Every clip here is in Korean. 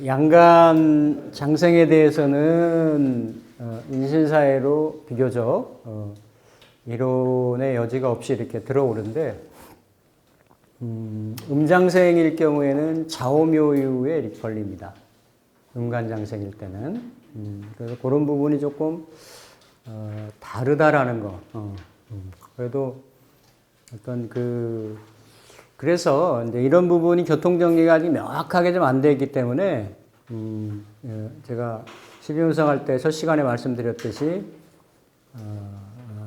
양간 장생에 대해서는 인신사회로 비교적 이론의 여지가 없이 이렇게 들어오는데 음장생일 경우에는 좌오묘유에 이렇게 걸립니다. 음간장생일 때는 그래서 그런 부분이 조금 다르다라는 거. 그래도 어떤 그래서 이제 이런 부분이 교통정리가 아직 명확하게 좀 안 되기 때문에 제가 12운성 할 때 첫 시간에 말씀드렸듯이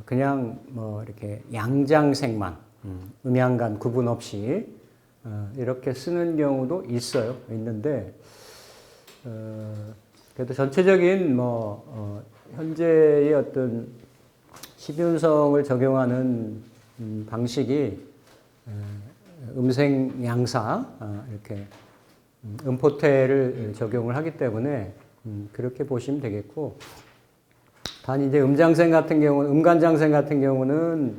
그냥 뭐 이렇게 양장생만 음양간 구분 없이 이렇게 쓰는 경우도 있는데 그래도 전체적인 현재의 어떤 12운성을 적용하는 방식이 음생양사 이렇게 음포태를 적용을 하기 때문에 그렇게 보시면 되겠고, 단 이제 음장생 같은 경우는 음간장생 같은 경우는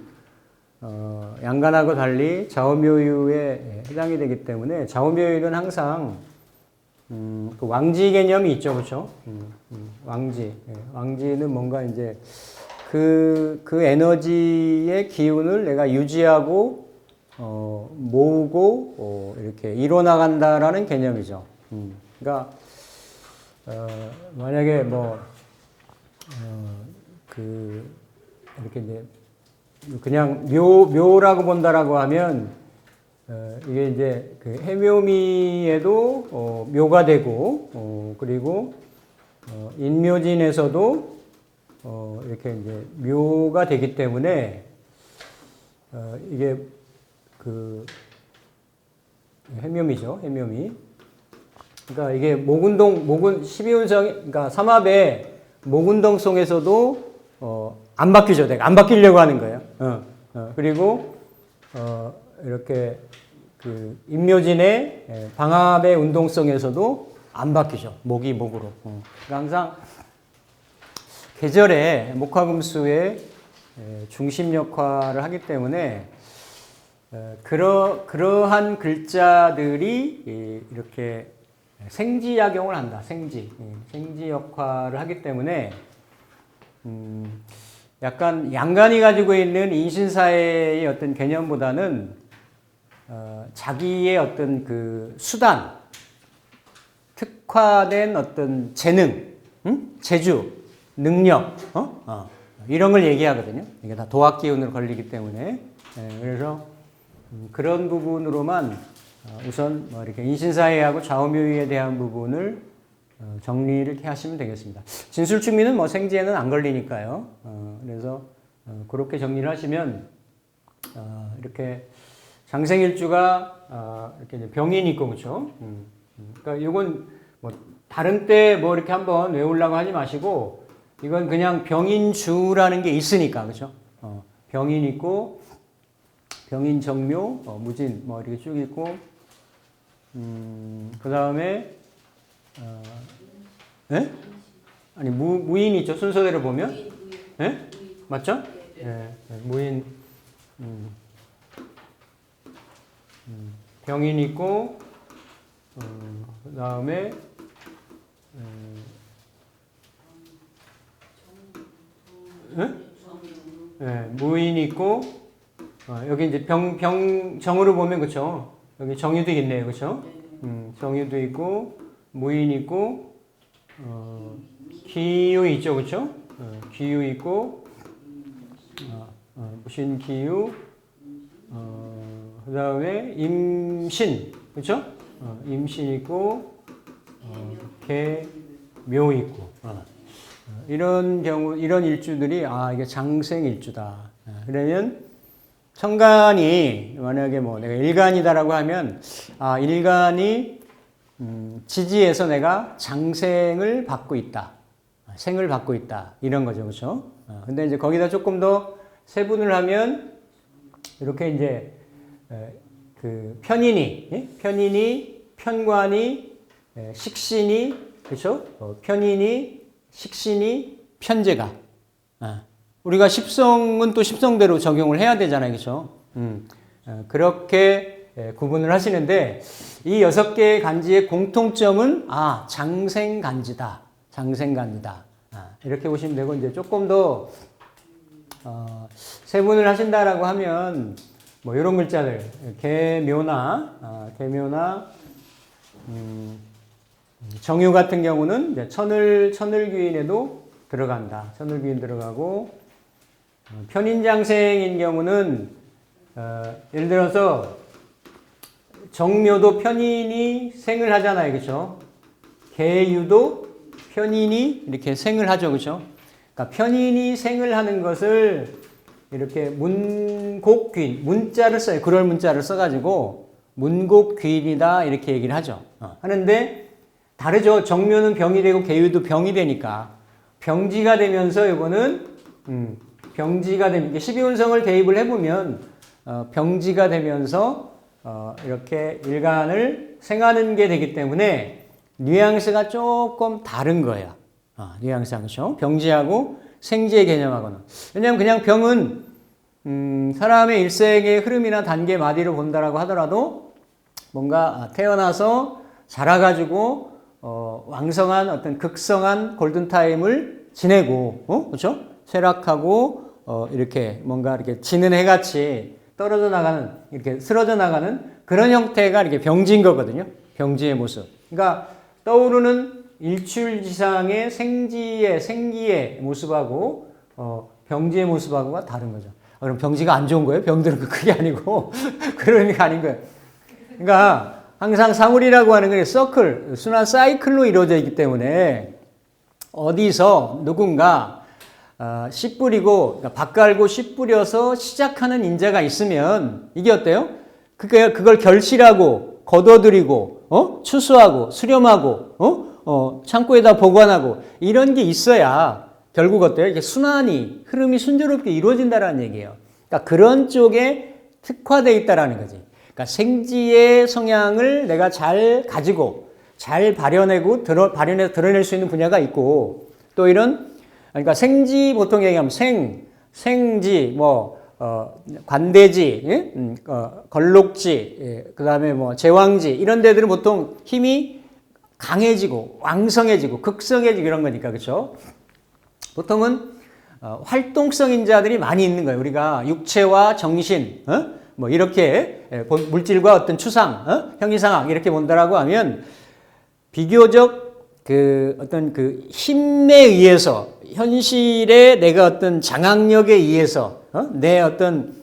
양간하고 달리 좌오묘유에 해당이 되기 때문에 좌오묘유는 항상 그 왕지 개념이 있죠, 그렇죠? 왕지. 왕지는 뭔가 이제 그 에너지의 기운을 내가 유지하고 모으고 이렇게 이뤄나간다라는 개념이죠. 그러니까 만약에 이렇게 이제 그냥 묘라고 본다라고 하면 이게 이제 그 해묘미에도 묘가 되고 그리고 인묘진에서도 이렇게 이제 묘가 되기 때문에 이게 그 해묘미죠, 해묘미. 그러니까 이게 12운성, 그러니까 삼합의 목운동송에서도 안 바뀌죠. 내가 안 바뀌려고 하는 거예요. 그리고 이렇게 그 인묘진의 방합의 운동성에서도 안 바뀌죠. 목이 목으로. 그러니까 항상 계절의 목화금수의 중심 역할을 하기 때문에 그러한 글자들이 이렇게 생지작용을 한다. 생지 역할을 하기 때문에 약간 양간이 가지고 있는 인신사회의 어떤 개념보다는 자기의 어떤 그 수단, 특화된 어떤 재능, 재주, 능력, 이런 걸 얘기하거든요. 이게 다 도학 기운으로 걸리기 때문에. 그래서 그런 부분으로만 우선 이렇게 인신사회하고 좌오묘유에 대한 부분을 정리를 이렇게 하시면 되겠습니다. 진술충미는 생지에는 안 걸리니까요. 그래서 그렇게 정리를 하시면 이렇게 장생일주가 이렇게 이제 병인이 있고 그렇죠. 그러니까 이건 다른 때 이렇게 한번 외우려고 하지 마시고 이건 그냥 병인주라는 게 있으니까 그렇죠. 병인 있고 병인 정묘 무진 이렇게 쭉 있고 그 다음에 아니 무인 있죠. 순서대로 보면 맞죠? 무인 병인 있고 그 다음에 무인 있고 여기 이제 병정으로 보면 그렇죠. 여기 정유도 있네요, 그렇죠? 정유도 있고 무인 있고 기유 있죠, 그렇죠? 기유 있고 무신 기유 그 다음에 임신 그렇죠? 임신 있고 개묘 있고 이런 경우 이런 일주들이 이게 장생 일주다. 그러면 천간이 만약에 내가 일간이다라고 하면 일간이 지지에서 내가 장생을 받고 있다. 생을 받고 있다. 이런 거죠. 그렇죠? 근데 이제 거기다 조금 더 세분을 하면 이렇게 이제 그 편인이, 편관이, 식신이, 그렇죠? 편인이, 식신이, 편제가. 우리가 십성은 또 십성대로 적용을 해야 되잖아요. 그렇죠? 그렇게 구분을 하시는데 이 6개의 간지의 공통점은 장생간지다. 장생간지다. 이렇게 보시면 되고 이제 조금 더 세분을 하신다라고 하면 뭐 이런 글자들 개묘나 정유 같은 경우는 이제 천을귀인에도 들어간다. 천을귀인 들어가고 편인장생인 경우는 예를 들어서 정묘도 편인이 생을 하잖아요, 그렇죠? 개유도 편인이 이렇게 생을 하죠, 그렇죠? 그러니까 편인이 생을 하는 것을 이렇게 문곡귀인 문자를 써요. 그럴 문자를 써가지고 문곡귀인이다 이렇게 얘기를 하죠. 하는데 다르죠. 정묘는 병이 되고 개유도 병이 되니까 병지가 되면서 이거는 병지가 되면 12운성을 대입을 해보면 병지가 되면서 이렇게 일간을 생하는 게 되기 때문에 뉘앙스가 조금 다른 거예요. 뉘앙스가 그렇죠. 병지하고 생지의 개념하고는. 왜냐하면 그냥 병은 사람의 일생의 흐름이나 단계 마디로 본다라고 하더라도 뭔가 태어나서 자라가지고 왕성한 어떤 극성한 골든타임을 지내고 그렇죠? 쇠락하고 이렇게 뭔가 이렇게 지는 해같이 떨어져 나가는 이렇게 쓰러져 나가는 그런 형태가 이렇게 병지인 거거든요. 병지의 모습. 그러니까 떠오르는 일출지상의 생기의 모습하고 병지의 모습하고가 다른 거죠. 그럼 병지가 안 좋은 거예요? 병들은 그게 아니고 그러니까 아닌 거예요. 그러니까 항상 사물이라고 하는 건 서클, 순환 사이클로 이루어져 있기 때문에 어디서 누군가 씨 뿌리고 그러니까 밭 갈고 씨 뿌려서 시작하는 인자가 있으면 이게 어때요? 그걸 결실하고 거둬들이고 추수하고 수렴하고 창고에다 보관하고 이런 게 있어야 결국 어때요? 이게 순환이 흐름이 순조롭게 이루어진다라는 얘기예요. 그러니까 그런 쪽에 특화되어 있다라는 거지. 그러니까 생지의 성향을 내가 잘 가지고 잘 발현해서 드러낼 수 있는 분야가 있고 또 이런 그러니까 생지 보통 얘기하면 생지 관대지, 예? 걸록지, 예? 그다음에 제왕지 이런 데들은 보통 힘이 강해지고 왕성해지고 극성해지고 이런 거니까 그렇죠? 보통은 활동성 인자들이 많이 있는 거예요. 우리가 육체와 정신, 이렇게 물질과 어떤 추상, 형이상학 이렇게 본다라고 하면 비교적 어떤 힘에 의해서 현실에 내가 어떤 장악력에 의해서 내 어떤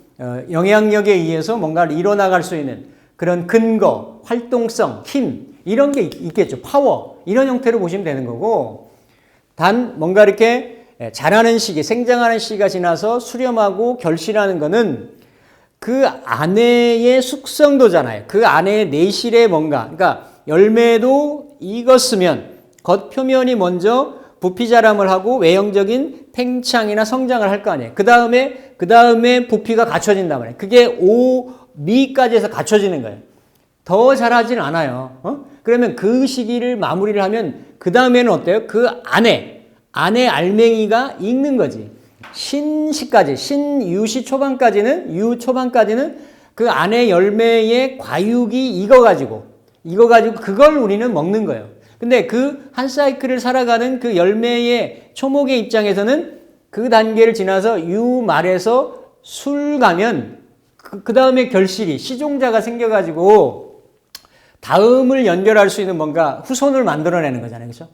영향력에 의해서 뭔가를 이뤄나갈 수 있는 그런 근거, 활동성, 힘 이런 게 있겠죠. 파워 이런 형태로 보시면 되는 거고 단 뭔가 이렇게 자라는 시기, 생장하는 시기가 지나서 수렴하고 결실하는 거는 그 안에의 숙성도잖아요. 그 안에 내실의 뭔가 그러니까 열매도 익었으면 겉표면이 먼저 부피자람을 하고 외형적인 팽창이나 성장을 할 거 아니에요. 그 다음에 부피가 갖춰진단 말이에요. 그게 오미까지 해서 갖춰지는 거예요. 더 자라지는 않아요. 그러면 그 시기를 마무리를 하면 그 다음에는 어때요? 그 안에 알맹이가 익는 거지. 신시까지, 신유시 초반까지는, 유 초반까지는 그 안에 열매의 과육이 익어가지고 그걸 우리는 먹는 거예요. 근데 그 한 사이클을 살아가는 그 열매의 초목의 입장에서는 그 단계를 지나서 유 말에서 술 가면 그 다음에 결실이 시종자가 생겨가지고 다음을 연결할 수 있는 뭔가 후손을 만들어내는 거잖아요. 그렇죠?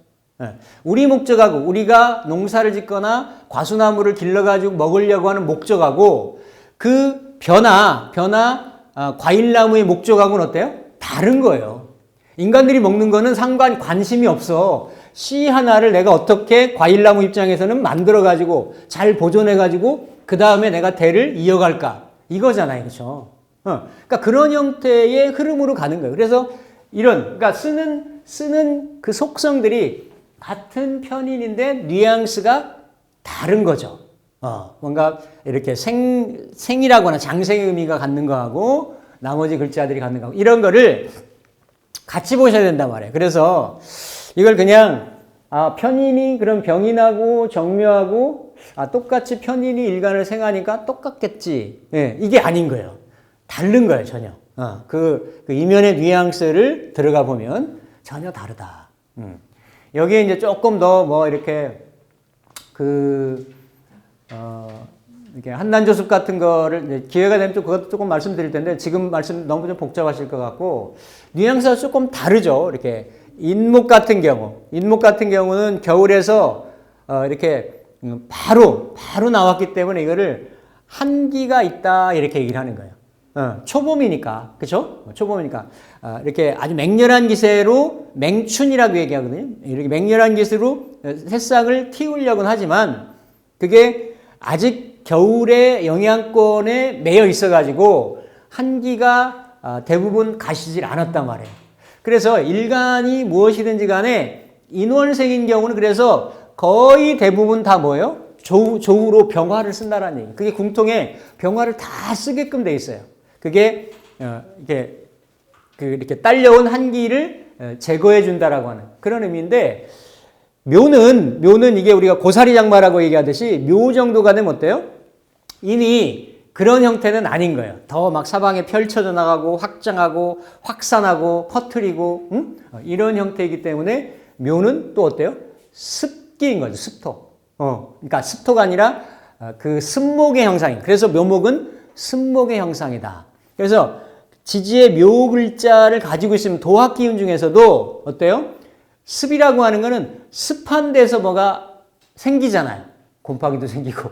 우리 목적하고 우리가 농사를 짓거나 과수나무를 길러가지고 먹으려고 하는 목적하고 그 과일나무의 목적하고는 어때요? 다른 거예요. 인간들이 먹는 거는 관심이 없어. 씨 하나를 내가 어떻게 과일나무 입장에서는 만들어가지고 잘 보존해가지고 그 다음에 내가 대를 이어갈까 이거잖아요, 그렇죠? 그러니까 그런 형태의 흐름으로 가는 거예요. 그래서 그러니까 쓰는 그 속성들이 같은 편인인데 뉘앙스가 다른 거죠. 뭔가 이렇게 생이라거나 장생의 의미가 갖는 거하고 나머지 글자들이 갖는 거하고 이런 거를 같이 보셔야 된단 말이에요. 그래서 이걸 그냥 편인이 그럼 병인하고 정묘하고 똑같이 편인이 일간을 생하니까 똑같겠지. 예, 이게 아닌 거예요. 다른 거예요, 전혀. 그 이면의 뉘앙스를 들어가 보면 전혀 다르다. 여기에 이제 조금 더 뭐 이렇게 이렇게 한난조습 같은 거를 이제 기회가 되면 또 그것도 조금 말씀드릴 텐데 지금 말씀 너무 좀 복잡하실 것 같고 뉘앙스가 조금 다르죠. 이렇게 인목 같은 경우는 겨울에서 이렇게 바로 나왔기 때문에 이거를 한기가 있다 이렇게 얘기를 하는 거예요. 초봄이니까, 그렇죠? 초봄이니까 이렇게 아주 맹렬한 기세로 맹춘이라고 얘기하거든요. 이렇게 맹렬한 기세로 새싹을 틔우려고는 하지만 그게 아직 겨울의 영향권에 매여 있어가지고 한기가 대부분 가시질 않았단 말이에요. 그래서 일간이 무엇이든지 간에 인월생인 경우는 그래서 거의 대부분 다 뭐예요? 조우로 병화를 쓴다라는 얘기. 그게 궁통에 병화를 다 쓰게끔 돼 있어요. 그게 이렇게 딸려온 한기를 제거해 준다라고 하는 그런 의미인데 묘는 이게 우리가 고사리 장마라고 얘기하듯이 묘 정도가 되면 어때요? 이미 그런 형태는 아닌 거예요. 더 막 사방에 펼쳐져 나가고 확장하고 확산하고 퍼뜨리고 이런 형태이기 때문에 묘는 또 어때요? 습기인 거죠. 습토. 그러니까 습토가 아니라 그 습목의 형상이. 그래서 묘목은 습목의 형상이다. 그래서 지지의 묘 글자를 가지고 있으면 도학 기운 중에서도 어때요? 습이라고 하는 거는 습한 데서 뭐가 생기잖아요. 곰팡이도 생기고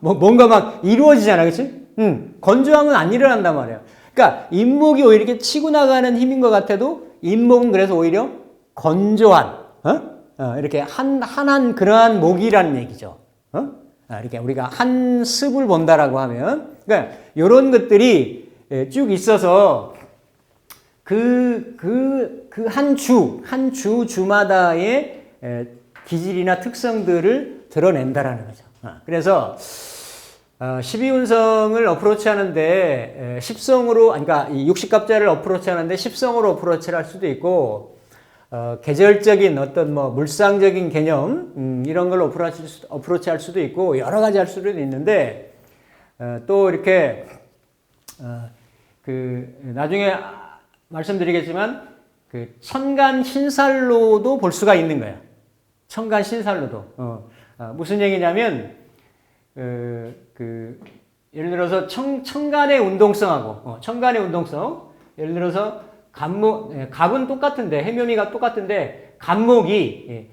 뭔가 막 이루어지잖아요. 그렇지? 건조함은 안 일어난단 말이에요. 그러니까 인목이 오히려 이렇게 치고 나가는 힘인 것 같아도 인목은 그래서 오히려 건조한 이렇게 한한 그러한 목이라는 얘기죠. 이렇게 우리가 한 습을 본다라고 하면 그러니까 이런 것들이 쭉 있어서 한 주마다의 기질이나 특성들을 드러낸다라는 거죠. 그래서 12운성을 어프로치 하는데 10성으로, 그러니까 60갑자를 어프로치 하는데 10성으로 어프로치를 할 수도 있고, 계절적인 어떤 뭐 물상적인 개념, 이런 걸 어프로치 할 수도 있고, 여러 가지 할 수도 있는데, 또 이렇게, 나중에 말씀드리겠지만, 천간 신살로도 볼 수가 있는 거예요. 천간 신살로도. 무슨 얘기냐면, 예를 들어서 천간의 운동성하고, 천간의 운동성, 예를 들어서 갑은 똑같은데, 해묘미가 똑같은데, 갑목이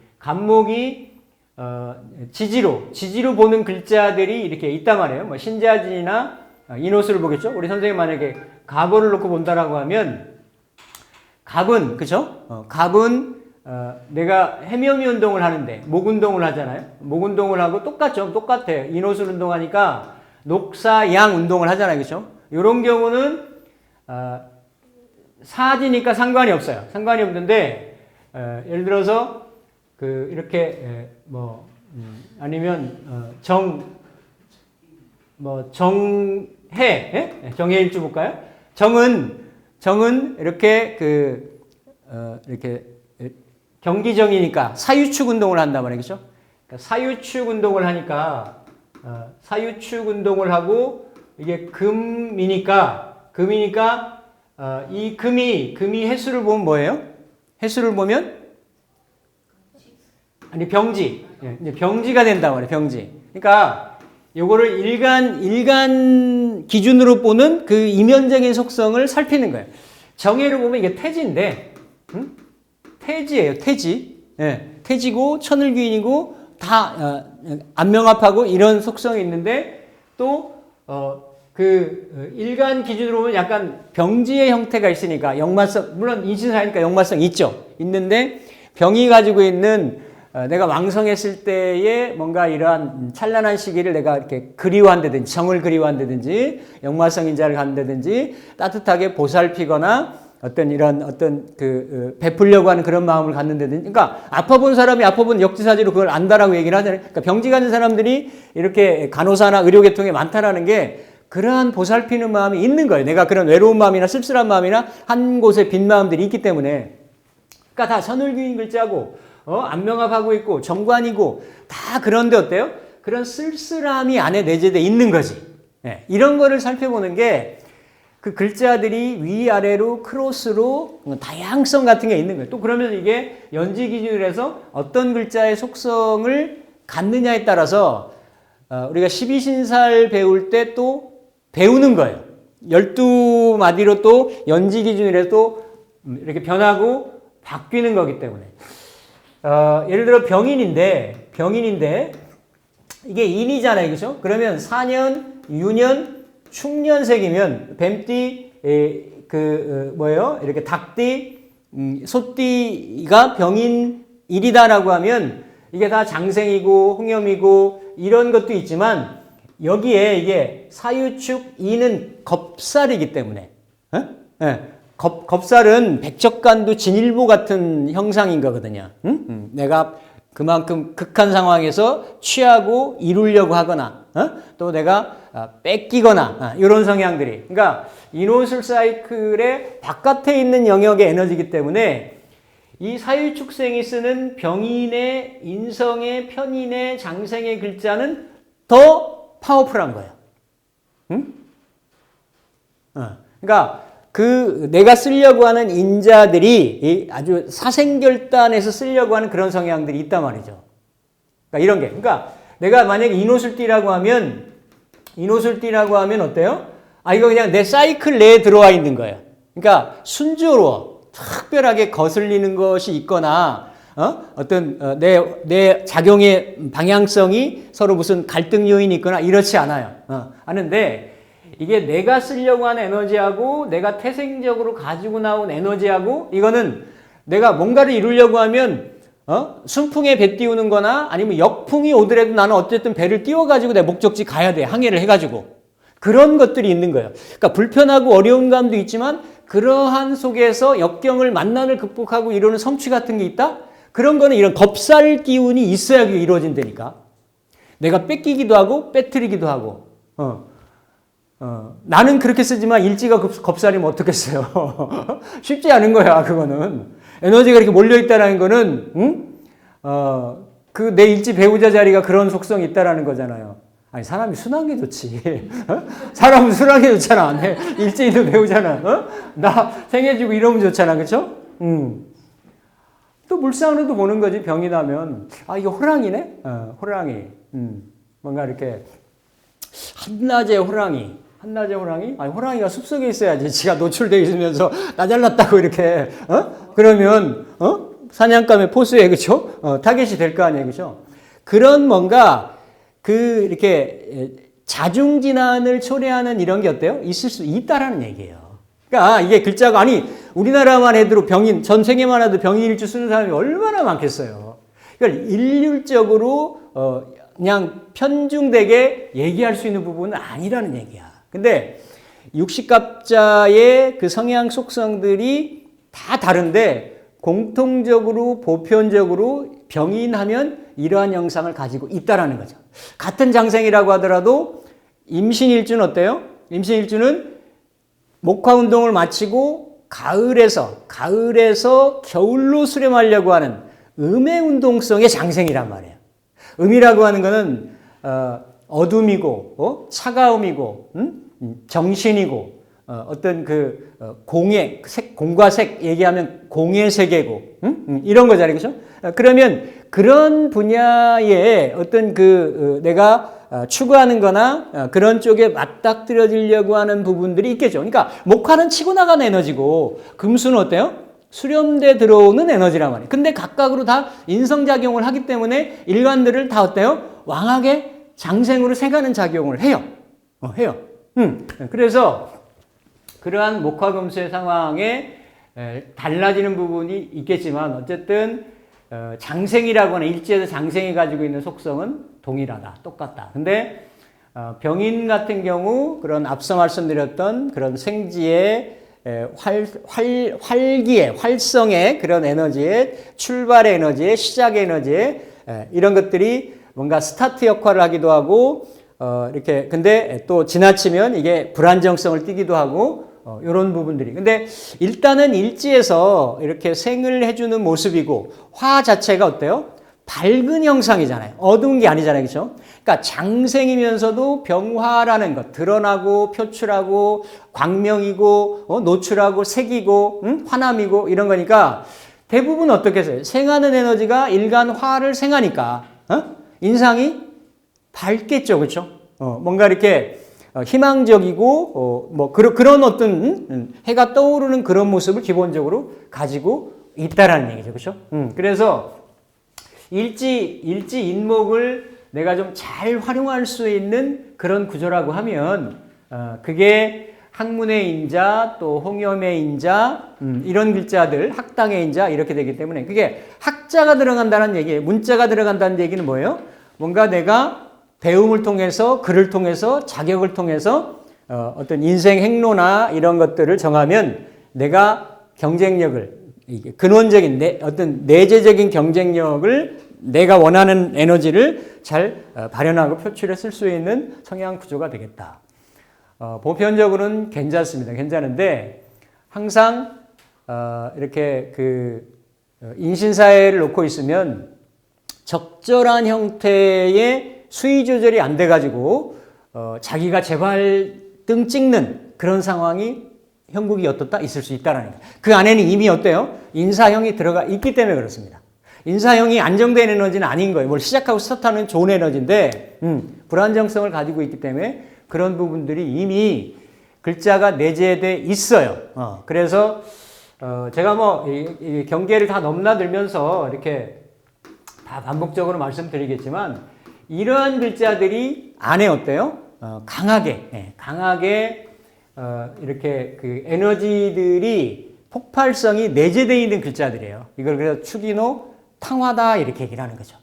지지로 보는 글자들이 이렇게 있단 말이에요. 뭐, 신자진이나 인호수를 보겠죠? 우리 선생님 만약에 갑을 놓고 본다라고 하면, 갑은, 그죠? 갑은, 내가 해묘미 운동을 하는데, 목 운동을 하잖아요? 목 운동을 하고 똑같죠? 똑같아요. 인호술 운동하니까, 녹사양 운동을 하잖아요. 그죠? 이런 경우는, 사지니까 상관이 없어요. 상관이 없는데, 예를 들어서, 이렇게, 아니면, 정해? 정해일주 볼까요? 정은 이렇게 이렇게 경기정이니까 사유축 운동을 한단 말이에요. 그죠? 그러니까 사유축 운동을 하니까, 사유축 운동을 하고, 이게 금이니까, 이 금이 해수를 보면 뭐예요? 해수를 보면? 아니, 병지. 이제 병지가 된단 말이에요. 병지. 그러니까, 요거를 일간 기준으로 보는 그 이면적인 속성을 살피는 거예요. 정해로 보면 이게 태지인데, 태지예요, 태지. 예, 태지고, 천을귀인이고, 다, 안명합하고 이런 속성이 있는데, 또, 일간 기준으로 보면 약간 병지의 형태가 있으니까, 역마성, 물론 인신사니까 역마성이 있죠. 있는데, 병이 가지고 있는 내가 왕성했을 때의 뭔가 이러한 찬란한 시기를 내가 이렇게 그리워한다든지, 정을 그리워한다든지, 역마성 인자를 간다든지, 따뜻하게 보살피거나, 베풀려고 하는 그런 마음을 갖는다든지, 그러니까, 아파본 사람이 아파본 역지사지로 그걸 안다라고 얘기를 하잖아요. 그러니까 병지 가진 사람들이 이렇게 간호사나 의료계통에 많다라는 게, 그러한 보살피는 마음이 있는 거예요. 내가 그런 외로운 마음이나 쓸쓸한 마음이나 한 곳에 빈 마음들이 있기 때문에. 그러니까 다 천을귀인 글자고, 안명합하고 있고, 정관이고, 다 그런데 어때요? 그런 쓸쓸함이 안에 내재되어 있는 거지. 네, 이런 거를 살펴보는 게, 그 글자들이 위아래로 크로스로 다양성 같은 게 있는 거예요. 또 그러면 이게 연지 기준으로 해서 어떤 글자의 속성을 갖느냐에 따라서 우리가 12신살 배울 때 또 배우는 거예요. 12마디로 또 연지 기준으로 해서 또 이렇게 변하고 바뀌는 거기 때문에. 예를 들어 병인인데 이게 인이잖아요. 그죠? 그러면 4년, 유년, 충년생이면 뱀띠, 뭐예요? 이렇게 닭띠, 소띠가 병인 일이다라고 하면 이게 다 장생이고 홍염이고 이런 것도 있지만 여기에 이게 사유축 이는 겁살이기 때문에 겁살은 백척간도 진일보 같은 형상인 거거든요. 내가 그만큼 극한 상황에서 취하고 이루려고 하거나 또 내가 뺏기거나 이런 성향들이, 그러니까 인호술 사이클의 바깥에 있는 영역의 에너지이기 때문에 이 사유축생이 쓰는 병인의 인성의 편인의 장생의 글자는 더 파워풀한 거예요. 그러니까 내가 쓰려고 하는 인자들이 아주 사생결단에서 쓰려고 하는 그런 성향들이 있단 말이죠. 그러니까 이런 게. 그러니까 내가 만약에 인호술띠라고 하면 어때요? 이거 그냥 내 사이클 내에 들어와 있는 거예요. 그러니까 순조로워. 특별하게 거슬리는 것이 있거나, 어떤, 내 작용의 방향성이 서로 무슨 갈등 요인이 있거나 이렇지 않아요. 하는데, 이게 내가 쓰려고 하는 에너지하고 내가 태생적으로 가지고 나온 에너지하고 이거는 내가 뭔가를 이루려고 하면 순풍에 배 띄우는 거나 아니면 역풍이 오더라도 나는 어쨌든 배를 띄워가지고 내 목적지 가야 돼. 항해를 해가지고. 그런 것들이 있는 거예요. 그러니까 불편하고 어려운 감도 있지만 그러한 속에서 역경을 만난을 극복하고 이루는 성취 같은 게 있다? 그런 거는 이런 겁살 기운이 있어야 이루어진다니까. 내가 뺏기기도 하고 빼뜨리기도 하고. 나는 그렇게 쓰지만 일지가 겁살이면 어떻겠어요? 쉽지 않은 거야, 그거는. 에너지가 이렇게 몰려있다는 거는, 그 내 일지 배우자 자리가 그런 속성이 있다라는 거잖아요. 아니, 사람이 순한 게 좋지. 사람은 순한 게 좋잖아. 내 일지도 배우잖아. 나 생해지고 이러면 좋잖아. 그쵸? 또 물상으로도 보는 거지, 병이 나면. 이거 호랑이네? 호랑이. 뭔가 이렇게, 한낮에 호랑이. 아니, 호랑이가 숲속에 있어야지. 지가 노출되어 있으면서 나 잘났다고 이렇게, 그러면, 사냥감의 포수에, 그쵸? 타겟이 될 거 아니에요. 그쵸? 그런 뭔가, 이렇게, 자중진환을 초래하는 이런 게 어때요? 있을 수 있다라는 얘기예요. 그러니까 이게 글자가, 아니, 우리나라만 해도 병인, 전 세계만 해도 병인일주 쓰는 사람이 얼마나 많겠어요. 그러니까 일률적으로, 그냥 편중되게 얘기할 수 있는 부분은 아니라는 얘기야. 근데 60갑자의 그 성향 속성들이 다 다른데 공통적으로 보편적으로 병인하면 이러한 영상을 가지고 있다라는 거죠. 같은 장생이라고 하더라도 임신일주는 어때요? 임신일주는 목화운동을 마치고 가을에서 겨울로 수렴하려고 하는 음의 운동성의 장생이란 말이에요. 음이라고 하는 거는 어둠이고 차가움이고 정신이고 어떤 공의 색, 공과 색 얘기하면 공의 세계고 이런 거잖아요. 그렇죠? 그러면 그런 분야에 어떤 내가 추구하는 거나 그런 쪽에 맞닥뜨려지려고 하는 부분들이 있겠죠. 그러니까 목화는 치고 나가는 에너지고 금수는 어때요? 수렴돼 들어오는 에너지란 말이에요. 근데 각각으로 다 인성작용을 하기 때문에 일관들을 다 어때요? 왕하게 장생으로 새가는 작용을 해요. 해요. 그래서 그러한 목화금수의 상황에 달라지는 부분이 있겠지만 어쨌든 장생이라고 하는 일지에서 장생이 가지고 있는 속성은 동일하다. 똑같다. 근데 병인 같은 경우 그런 앞서 말씀드렸던 그런 생지의 활기의 활성의 그런 에너지의 출발의 에너지의 시작의 에너지의 이런 것들이 뭔가 스타트 역할을 하기도 하고 이렇게 근데 또 지나치면 이게 불안정성을 띠기도 하고 이런 부분들이. 근데 일단은 일지에서 이렇게 생을 해주는 모습이고 화 자체가 어때요? 밝은 형상이잖아요. 어두운 게 아니잖아요. 그렇죠? 그러니까 장생이면서도 병화라는 것, 드러나고 표출하고 광명이고 노출하고 색이고 화남이고 이런 거니까 대부분 어떻게 했어요? 생하는 에너지가 일간화를 생하니까 인상이 밝겠죠. 그렇죠? 뭔가 이렇게 희망적이고 뭐 그런 어떤 해가 떠오르는 그런 모습을 기본적으로 가지고 있다라는 얘기죠. 그렇죠? 그래서 일지인목을 내가 좀 잘 활용할 수 있는 그런 구조라고 하면 그게 학문의 인자 또 홍염의 인자 이런 글자들 학당의 인자 이렇게 되기 때문에 그게 학자가 들어간다는 얘기예요. 문자가 들어간다는 얘기는 뭐예요? 뭔가 내가 배움을 통해서 글을 통해서 자격을 통해서 어떤 인생 행로나 이런 것들을 정하면 내가 경쟁력을 근원적인 어떤 내재적인 경쟁력을 내가 원하는 에너지를 잘 발현하고 표출해 쓸 수 있는 성향 구조가 되겠다. 보편적으로는 괜찮습니다. 괜찮은데 항상 이렇게 인신사회를 놓고 있으면 적절한 형태의 수위 조절이 안 돼가지고 자기가 제발등 찍는 그런 상황이 형국이 어떻다 있을 수 있다라는 거예요. 그 안에는 이미 어때요? 인사형이 들어가 있기 때문에 그렇습니다. 인사형이 안정된 에너지는 아닌 거예요. 뭘 시작하고 스타트하는 좋은 에너지인데 불안정성을 가지고 있기 때문에 그런 부분들이 이미 글자가 내재돼 있어요. 그래서 제가 뭐 이 경계를 다 넘나들면서 이렇게 다 반복적으로 말씀드리겠지만 이러한 글자들이 안에 어때요? 강하게 이렇게 그 에너지들이 폭발성이 내재되어 있는 글자들이에요. 이걸 그래서 축인호 탕화다 이렇게 얘기를 하는 거죠.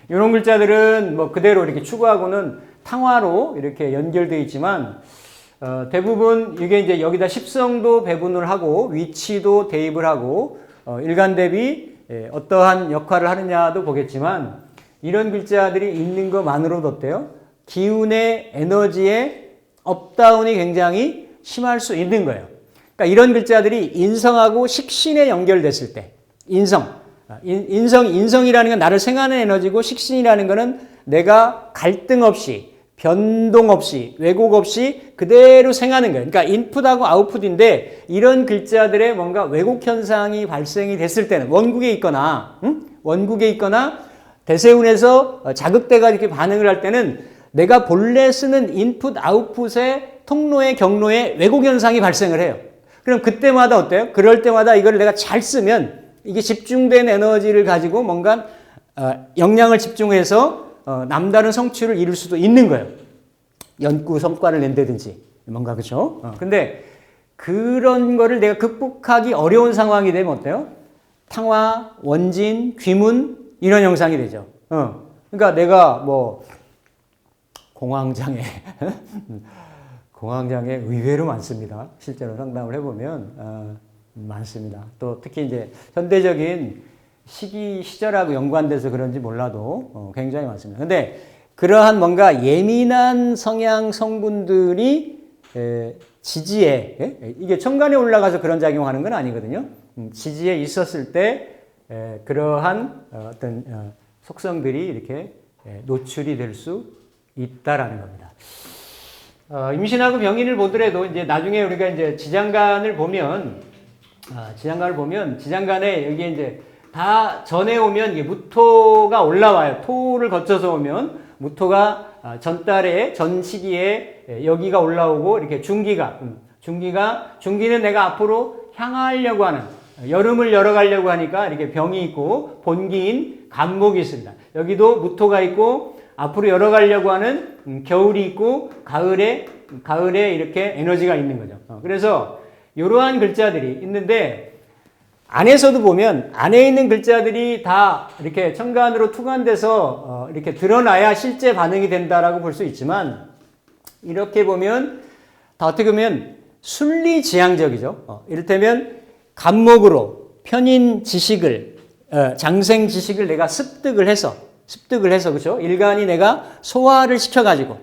이런 글자들은 뭐 그대로 이렇게 추구하고는 탕화로 이렇게 연결되어 있지만 대부분 이게 이제 여기다 십성도 배분을 하고 위치도 대입을 하고 일간 대비 어떠한 역할을 하느냐도 보겠지만 이런 글자들이 있는 것만으로도 어때요? 기운의 에너지의 업다운이 굉장히 심할 수 있는 거예요. 그러니까 이런 글자들이 인성하고 식신에 연결됐을 때 인성이라는 건 나를 생하는 에너지고 식신이라는 거는 내가 갈등 없이 변동 없이 왜곡 없이 그대로 생하는 거예요. 그러니까 인풋하고 아웃풋인데 이런 글자들의 뭔가 왜곡 현상이 발생이 됐을 때는 원국에 있거나 대세운에서 자극대가 이렇게 반응을 할 때는 내가 본래 쓰는 인풋 아웃풋의 통로의 경로에 왜곡 현상이 발생을 해요. 그럼 그때마다 어때요? 그럴 때마다 이걸 내가 잘 쓰면 이게 집중된 에너지를 가지고 뭔가 역량을 집중해서 남다른 성취를 이룰 수도 있는 거예요. 연구 성과를 낸다든지 뭔가 그렇죠? 근데 그런 거를 내가 극복하기 어려운 상황이 되면 어때요? 탕화, 원진, 귀문 이런 형상이 되죠. 그러니까 내가 뭐 공황장애 의외로 많습니다. 실제로 상담을 해보면 많습니다. 또 특히 이제 현대적인 시절하고 연관돼서 그런지 몰라도 굉장히 많습니다. 근데 그러한 뭔가 예민한 성향 성분들이 지지에 이게 천간에 올라가서 그런 작용하는 건 아니거든요. 지지에 있었을 때 그러한 어떤 속성들이 이렇게 노출이 될 수 있다라는 겁니다. 임신하고 병인을 보더라도 이제 나중에 우리가 이제 지장간을 보면 지장간에 여기에 이제 다 전에 오면 이게 무토가 올라와요. 토를 거쳐서 오면 무토가 전 시기에 여기가 올라오고 이렇게 중기는 내가 앞으로 향하려고 하는 여름을 열어가려고 하니까 이렇게 병이 있고 본기인 간목이 있습니다. 여기도 무토가 있고 앞으로 열어가려고 하는 겨울이 있고 가을에 이렇게 에너지가 있는 거죠. 그래서 이러한 글자들이 있는데 안에서도 보면 안에 있는 글자들이 다 이렇게 천간으로 투간돼서 이렇게 드러나야 실제 반응이 된다라고 볼 수 있지만 이렇게 보면 다 어떻게 보면 순리지향적이죠. 이를테면 간목으로 편인 지식을 장생 지식을 내가 습득을 해서 그렇죠? 일간이 내가 소화를 시켜가지고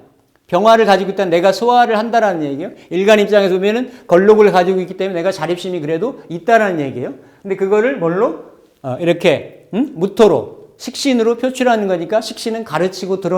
병화를 가지고 있다는 내가 소화를 한다라는 얘기예요. 일간 입장에서 보면은 걸록을 가지고 있기 때문에 내가 자립심이 그래도 있다라는 얘기예요. 근데 그거를 뭘로 이렇게 무토로 식신으로 표출하는 거니까 식신은 가르치고 드러내고